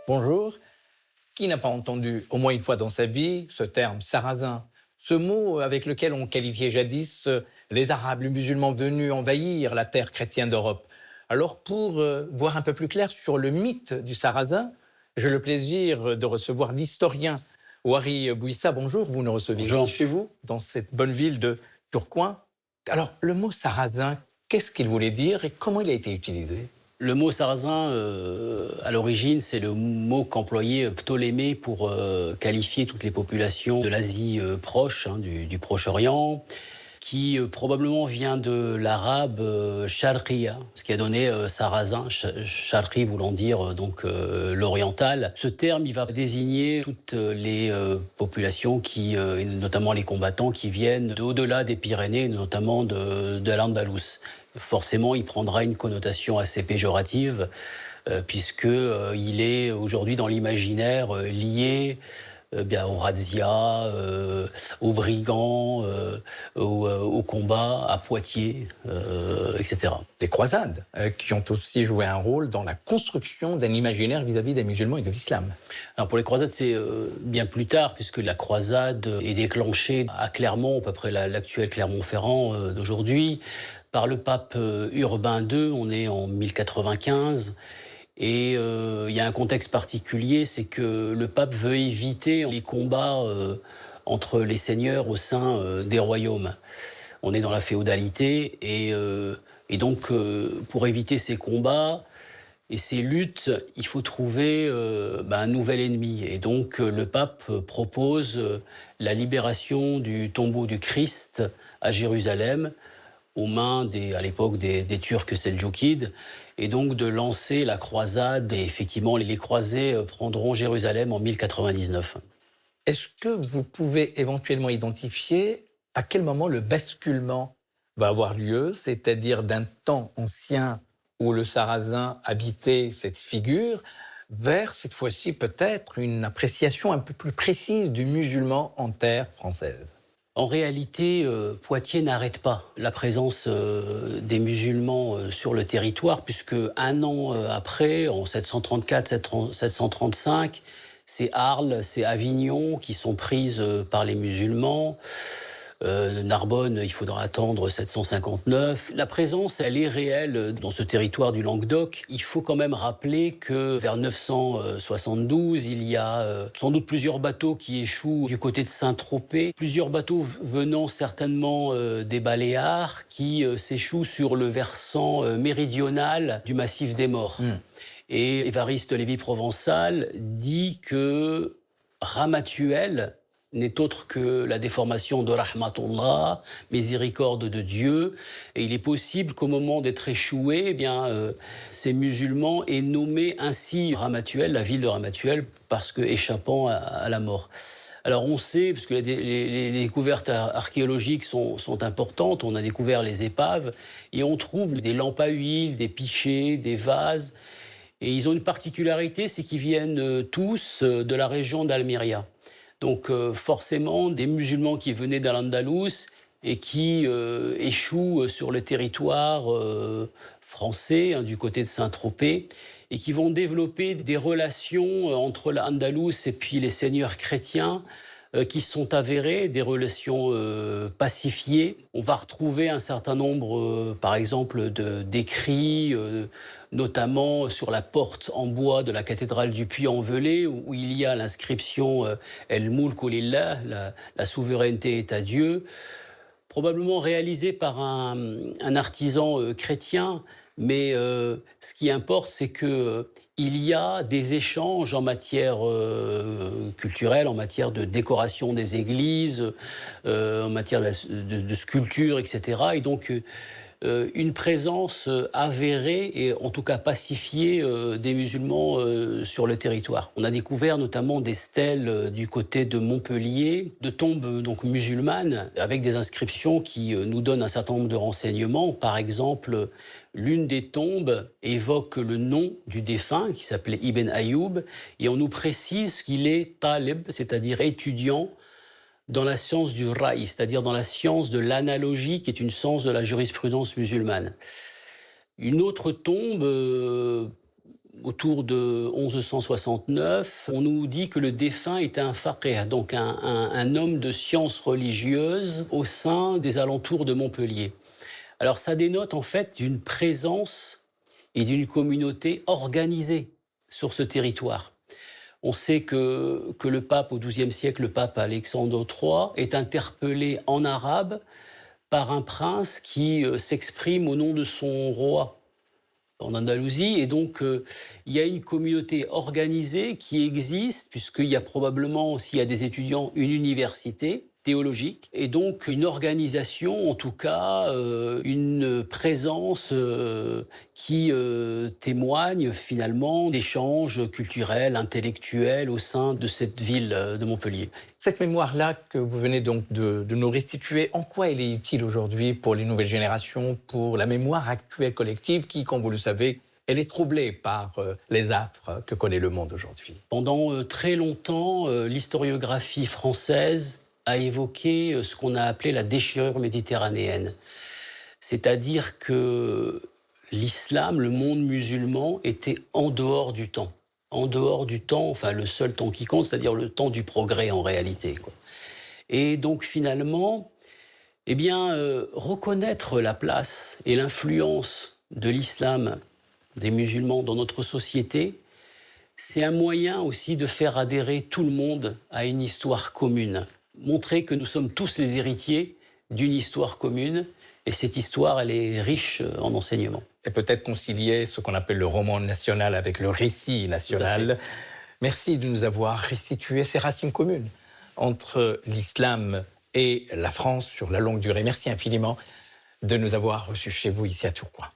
Bonjour. Qui n'a pas entendu au moins une fois dans sa vie ce terme sarrasin, ce mot avec lequel on qualifiait jadis les Arabes, les musulmans venus envahir la terre chrétienne d'Europe. Alors pour voir un peu plus clair sur le mythe du sarrasin, j'ai le plaisir de recevoir l'historien Ouari Bouissa. Bonjour, vous nous recevez ici Bonjour. chez vous, dans cette bonne ville de Tourcoing. Alors le mot sarrasin, qu'est-ce qu'il voulait dire et comment il a été utilisé? Le mot sarrasin, à l'origine, c'est le mot qu'employait Ptolémée pour qualifier toutes les populations de l'Asie proche, du Proche-Orient, qui probablement vient de l'arabe sharqiya, ce qui a donné sarrasin, sharqi voulant dire l'oriental. Ce terme, il va désigner toutes les populations et notamment les combattants qui viennent d'au-delà des Pyrénées, notamment de l'Andalous. Forcément, il prendra une connotation assez péjorative, puisqu'il est aujourd'hui dans l'imaginaire lié aux razzias, aux brigands, au combat à Poitiers, etc. Des croisades, qui ont aussi joué un rôle dans la construction d'un imaginaire vis-à-vis des musulmans et de l'islam. Alors pour les croisades, c'est bien plus tard, puisque la croisade est déclenchée à Clermont, à peu près l'actuel Clermont-Ferrand d'aujourd'hui, par le pape Urbain II. On est en 1095. Et il y a un contexte particulier, c'est que le pape veut éviter les combats entre les seigneurs au sein des royaumes. On est dans la féodalité et donc pour éviter ces combats et ces luttes, il faut trouver un nouvel ennemi. Et donc le pape propose la libération du tombeau du Christ à Jérusalem, aux mains, à l'époque, des Turcs seldjoukides, et donc de lancer la croisade. Et effectivement, les croisés prendront Jérusalem en 1099. Est-ce que vous pouvez éventuellement identifier à quel moment le basculement va avoir lieu, c'est-à-dire d'un temps ancien où le sarrasin habitait cette figure, vers cette fois-ci peut-être une appréciation un peu plus précise du musulman en terre française? En réalité, Poitiers n'arrête pas la présence des musulmans sur le territoire, puisque un an après, en 734-735, c'est Arles, c'est Avignon qui sont prises par les musulmans. Narbonne, il faudra attendre 759. La présence, elle est réelle dans ce territoire du Languedoc. Il faut quand même rappeler que vers 972, il y a sans doute plusieurs bateaux qui échouent du côté de Saint-Tropez. Plusieurs bateaux venant certainement des Baléares qui s'échouent sur le versant méridional du massif des Maures. Et Évariste Lévy-Provençal dit que Ramatuelle n'est autre que la déformation de Rahmatullah, miséricorde de Dieu. Et il est possible qu'au moment d'être échoués, ces musulmans aient nommé ainsi Ramatuelle, la ville de Ramatuelle, parce que échappant à la mort. Alors on sait, parce que les découvertes archéologiques sont importantes, on a découvert les épaves, et on trouve des lampes à huile, des pichets, des vases. Et ils ont une particularité, c'est qu'ils viennent tous de la région d'Almeria. Donc forcément, des musulmans qui venaient d'Al-Andalus et qui échouent sur le territoire français, du côté de Saint-Tropez, et qui vont développer des relations entre l'Andalus et puis les seigneurs chrétiens qui sont avérées, des relations pacifiées. On va retrouver un certain nombre, par exemple, d'écrits, notamment sur la porte en bois de la cathédrale du Puy-en-Velay, où il y a l'inscription El Mulku Lillah, la souveraineté est à Dieu, probablement réalisée par un artisan chrétien. Mais ce qui importe, c'est que il y a des échanges en matière culturelle, en matière de décoration des églises, en matière de sculpture, etc. Et donc, une présence avérée et en tout cas pacifiée des musulmans sur le territoire. On a découvert notamment des stèles du côté de Montpellier, de tombes donc musulmanes, avec des inscriptions qui nous donnent un certain nombre de renseignements. Par exemple, l'une des tombes évoque le nom du défunt qui s'appelait Ibn Ayoub et on nous précise qu'il est talib, c'est-à-dire étudiant dans la science du raï, c'est-à-dire dans la science de l'analogie qui est une science de la jurisprudence musulmane. Une autre tombe autour de 1169, on nous dit que le défunt est un faqih, donc un homme de sciences religieuses au sein des alentours de Montpellier. Alors ça dénote en fait d'une présence et d'une communauté organisée sur ce territoire. On sait que le pape, au XIIe siècle, le pape Alexandre III, est interpellé en arabe par un prince qui s'exprime au nom de son roi en Andalousie. Et donc, il y a une communauté organisée qui existe, puisqu'il y a probablement, s'il y a des étudiants, une université théologique, et donc une organisation, en tout cas, une présence qui témoigne finalement d'échanges culturels, intellectuels au sein de cette ville de Montpellier. Cette mémoire-là que vous venez donc de nous restituer, en quoi elle est utile aujourd'hui pour les nouvelles générations, pour la mémoire actuelle collective qui, comme vous le savez, elle est troublée par les affres que connaît le monde aujourd'hui? Pendant très longtemps, l'historiographie française a évoqué ce qu'on a appelé la déchirure méditerranéenne. C'est-à-dire que l'islam, le monde musulman, était en dehors du temps. En dehors du temps, enfin le seul temps qui compte, c'est-à-dire le temps du progrès en réalité, quoi. Et donc finalement, eh bien, reconnaître la place et l'influence de l'islam, des musulmans dans notre société, c'est un moyen aussi de faire adhérer tout le monde à une histoire commune. Montrer que nous sommes tous les héritiers d'une histoire commune, et cette histoire, elle est riche en enseignements. Et peut-être concilier ce qu'on appelle le roman national avec le récit national. Merci de nous avoir restitué ces racines communes entre l'islam et la France sur la longue durée. Merci infiniment de nous avoir reçus chez vous ici à Tourcoing.